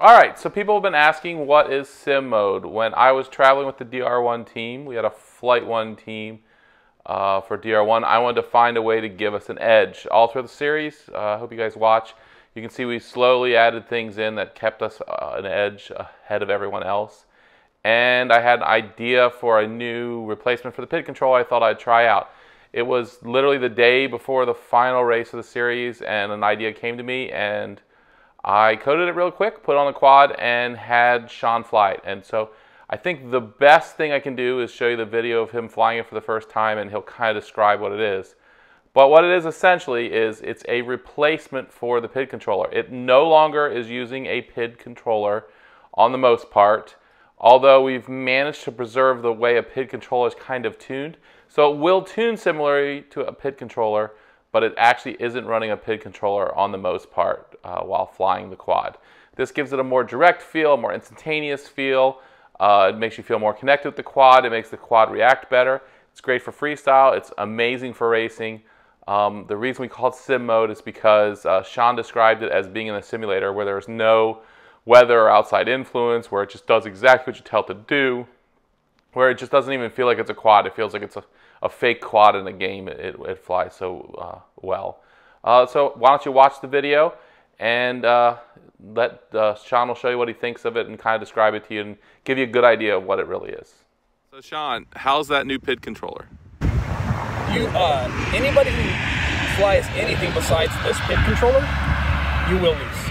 Alright, so people have been asking what is sim mode. When I was traveling with the DR1 team, we had a FlightOne team for DR1. I wanted to find a way to give us an edge all through the series. I hope you guys watch. You can see we slowly added things in that kept us an edge ahead of everyone else. And I had an idea for a new replacement for the PID controller I thought I'd try out. It was literally the day before the final race of the series, and an idea came to me, and I coded it real quick, put it on the quad, and had Shaun fly it. And so I think the best thing I can do is show you the video of him flying it for the first time, and he'll kind of describe what it is. But what it is essentially is it's a replacement for the PID controller. It no longer is using a PID controller on the most part, although we've managed to preserve the way a PID controller is kind of tuned. So it will tune similarly to a PID controller, but it actually isn't running a PID controller on the most part while flying the quad. This gives it a more direct feel, a more instantaneous feel. It makes you feel more connected with the quad. It makes the quad react better. It's great for freestyle. It's amazing for racing. The reason we call it sim mode is because Shaun described it as being in a simulator where there's no weather or outside influence, where it just does exactly what you tell it to do, where it just doesn't even feel like it's a quad. It feels like it's a fake quad in a game. It flies so well. So why don't you watch the video and let Shaun will show you what he thinks of it and kind of describe it to you and give you a good idea of what it really is. So Shaun, how's that new PID controller? Anybody who flies anything besides this PID controller, you will lose.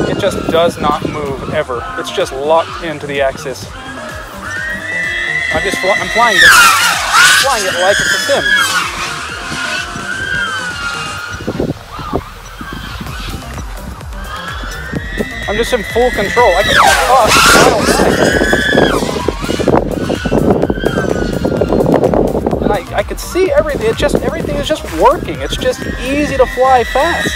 It just does not move ever. It's just locked into the axis. I'm flying it like it's a sim. I'm just in full control. I can and I could see everything. Everything is just working. It's just easy to fly fast.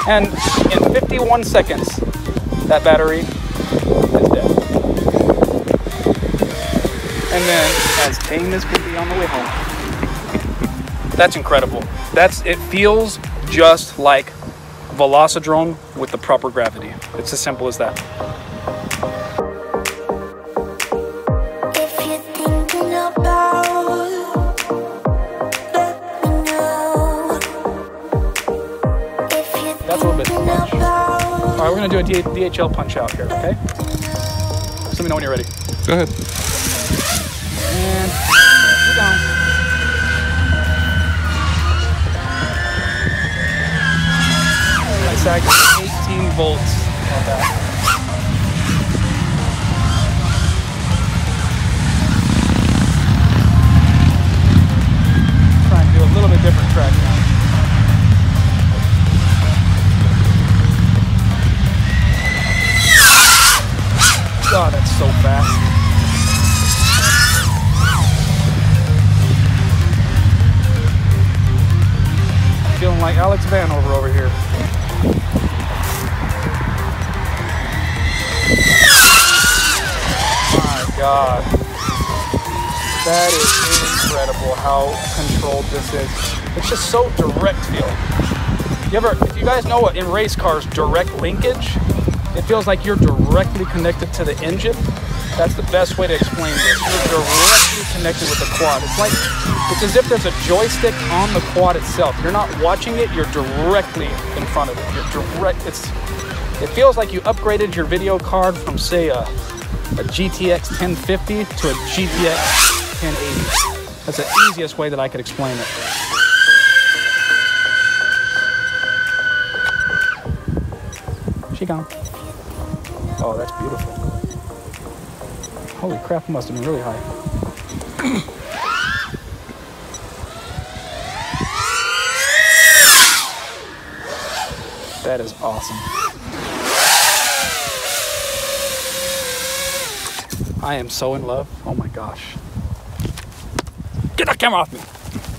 And in 51 seconds, that battery is dead. And then, as tame as could be on the way home. That's incredible. It feels just like Velocidrome with the proper gravity. It's as simple as that. That's a little bit too much. All right, we're gonna do a DHL punch out here, okay? Just let me know when you're ready. Go ahead. And keep going. I sagged 18 volts on that. Trying to do a little bit different track now. Oh, that's so fast. Feeling like Alex Vanover over here. My God. That is incredible how controlled this is. It's just so direct feel. If you guys know what in race cars direct linkage, it feels like you're directly connected to the engine. That's the best way to explain this. You're directly connected with the quad. It's as if there's a joystick on the quad itself. You're not watching it, you're directly in front of it. It feels like you upgraded your video card from, say, a GTX 1050 to a GTX 1080. That's the easiest way that I could explain it. She gone. Oh, that's beautiful. Holy crap, it must have been really high. That is awesome. I am so in love. Oh my gosh. Get that camera off me.